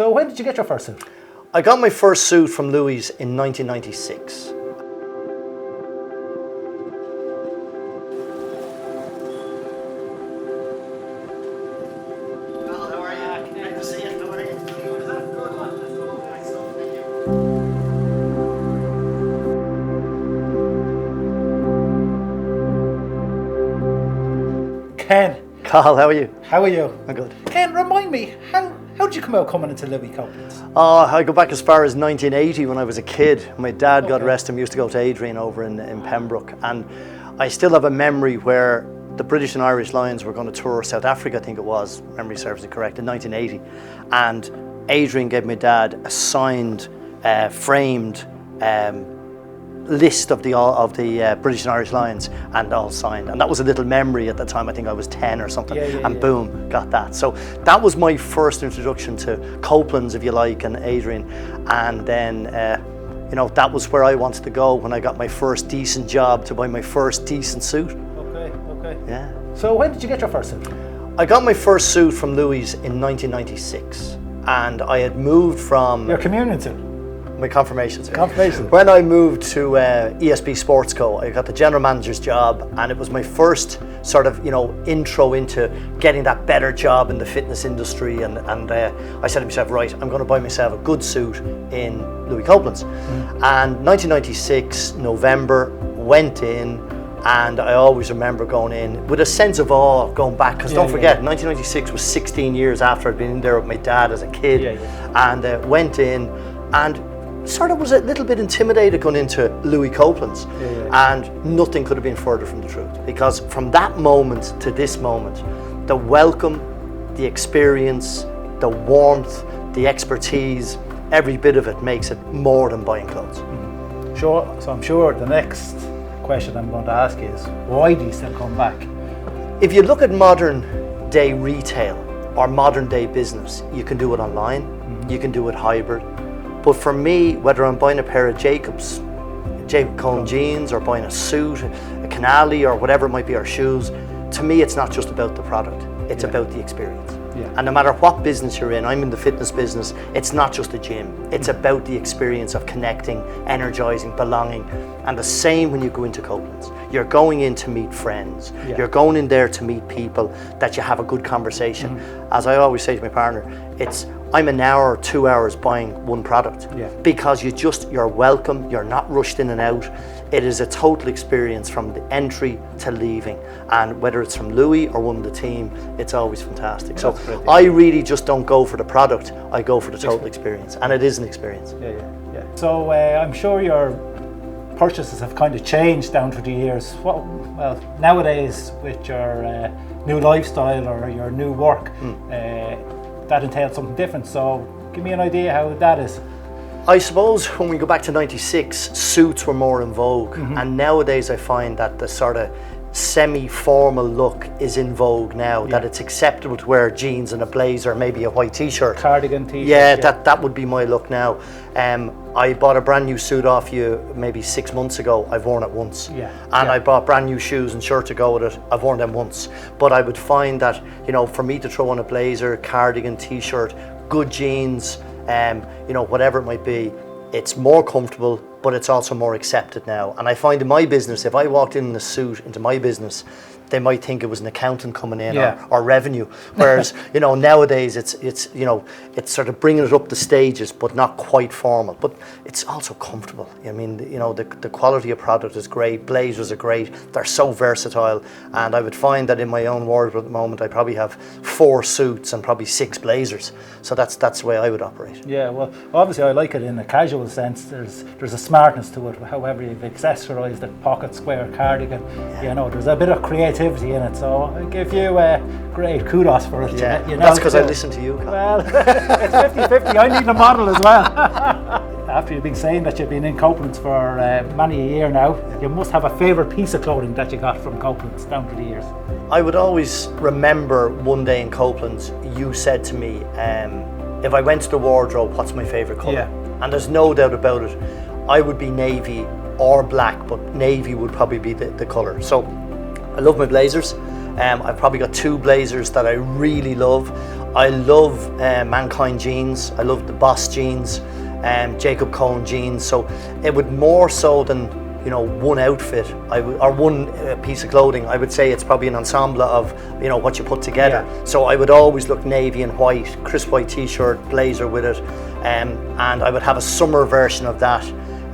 So when did you get your first suit? I got my first suit from Louis in 1996. Ken. Carl, how are you? How are you? I'm good. Ken, remind me, how did you come out coming into Louis Copeland? I go back as far as 1980 when I was a kid. My dad, God rest him, used to go to Adrian over in Pembroke, and I still have a memory where the British and Irish Lions were going to tour South Africa, I think it was, memory serves me correct, in 1980. And Adrian gave my dad a signed, framed list of the British and Irish Lions, and all signed. And that was a little memory at the time. I think I was 10 or something, boom, got that. So that was my first introduction to Copeland's, if you like, and Adrian. And then, that was where I wanted to go when I got my first decent job, to buy my first decent suit. Okay. Yeah. So when did you get your first suit? I got my first suit from Louis in 1996, and I had moved from... Your communion suit? My confirmation suit. Confirmation. When I moved to ESB Sports Co, I got the general manager's job, and it was my first sort of, intro into getting that better job in the fitness industry. And I said to myself, right, I'm going to buy myself a good suit in Louis Copeland's. And 1996, November, went in, and I always remember going in with a sense of awe, going back, because don't forget, 1996 was 16 years after I'd been in there with my dad as a kid, and went in and sort of was a little bit intimidated going into Louis Copeland's, and nothing could have been further from the truth, because from that moment to this moment, the welcome, the experience, the warmth, the expertise, every bit of it makes it more than buying clothes. Sure. So I'm sure the next question I'm going to ask you is, why do you still come back? If you look at modern day retail or modern day business, you can do it online, you can do it hybrid. But for me, whether I'm buying a pair of Jacob Cohen jeans, or buying a suit, a Canali, or whatever it might be, or shoes, to me it's not just about the product, it's about the experience. And no matter what business you're in, I'm in the fitness business, it's not just a gym, it's about the experience of connecting, energizing, belonging. And the same when you go into Copeland's. You're going in to meet friends, you're going in there to meet people that you have a good conversation. As I always say to my partner, I'm an hour or 2 hours buying one product, because you're welcome, you're not rushed in and out. It is a total experience from the entry to leaving, and whether it's from Louis or one of the team, it's always fantastic. So I really just don't go for the product, I go for the total experience, and it is an experience. So I'm sure your purchases have kind of changed down through the years. Well, nowadays with your new lifestyle or your new work, that entails something different. So give me an idea how that is. I suppose when we go back to 96, suits were more in vogue, and nowadays I find that the sort of semi-formal look is in vogue now, that it's acceptable to wear jeans and a blazer, maybe a white t-shirt. Cardigan t-shirt. That would be my look now. I bought a brand new suit off you maybe 6 months ago, I've worn it once. I bought brand new shoes and shirt to go with it, I've worn them once. But I would find that, for me to throw on a blazer, cardigan, t-shirt, good jeans, whatever it might be, it's more comfortable, but it's also more accepted now. And I find in my business, if I walked in a suit into my business, they might think it was an accountant coming in or revenue. Whereas, nowadays it's sort of bringing it up the stages, but not quite formal. But it's also comfortable. I mean, the quality of product is great. Blazers are great. They're so versatile. And I would find that in my own wardrobe at the moment, I probably have 4 suits and probably 6 blazers. So that's the way I would operate. Yeah, well, obviously I like it in a casual sense. There's a smartness to it. However you've accessorized the pocket square cardigan, there's a bit of creativity in it, so I give you great kudos for it. That's because I listen to you, Carl. Well, it's 50-50. I need a model as well. After you've been saying that you've been in Copeland's for many a year now, you must have a favourite piece of clothing that you got from Copeland's down through the years. I would always remember one day in Copeland's, you said to me, if I went to the wardrobe, what's my favourite colour? And there's no doubt about it, I would be navy or black, but navy would probably be the colour. So I love my blazers. I've probably got 2 blazers that I really love. I love Mankind jeans. I love the Boss jeans, Jacob Cohen jeans. So it would more so than one outfit or one piece of clothing. I would say it's probably an ensemble of what you put together. Yeah. So I would always look navy and white, crisp white t-shirt, blazer with it, and I would have a summer version of that,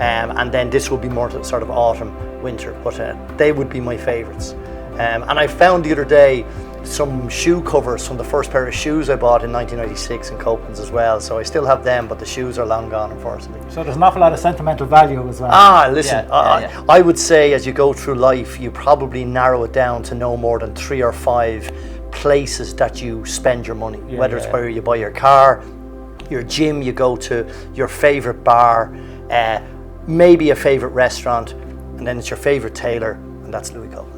and then this would be more sort of autumn, winter. But they would be my favourites. And I found the other day some shoe covers from the first pair of shoes I bought in 1996 in Copeland's as well. So I still have them, but the shoes are long gone, unfortunately. So there's an awful lot of sentimental value as well. Listen, I would say as you go through life, you probably narrow it down to no more than 3 or 5 places that you spend your money. Whether it's where you buy your car, your gym, you go to, your favourite bar, maybe a favourite restaurant, and then it's your favourite tailor, and that's Louis Copeland.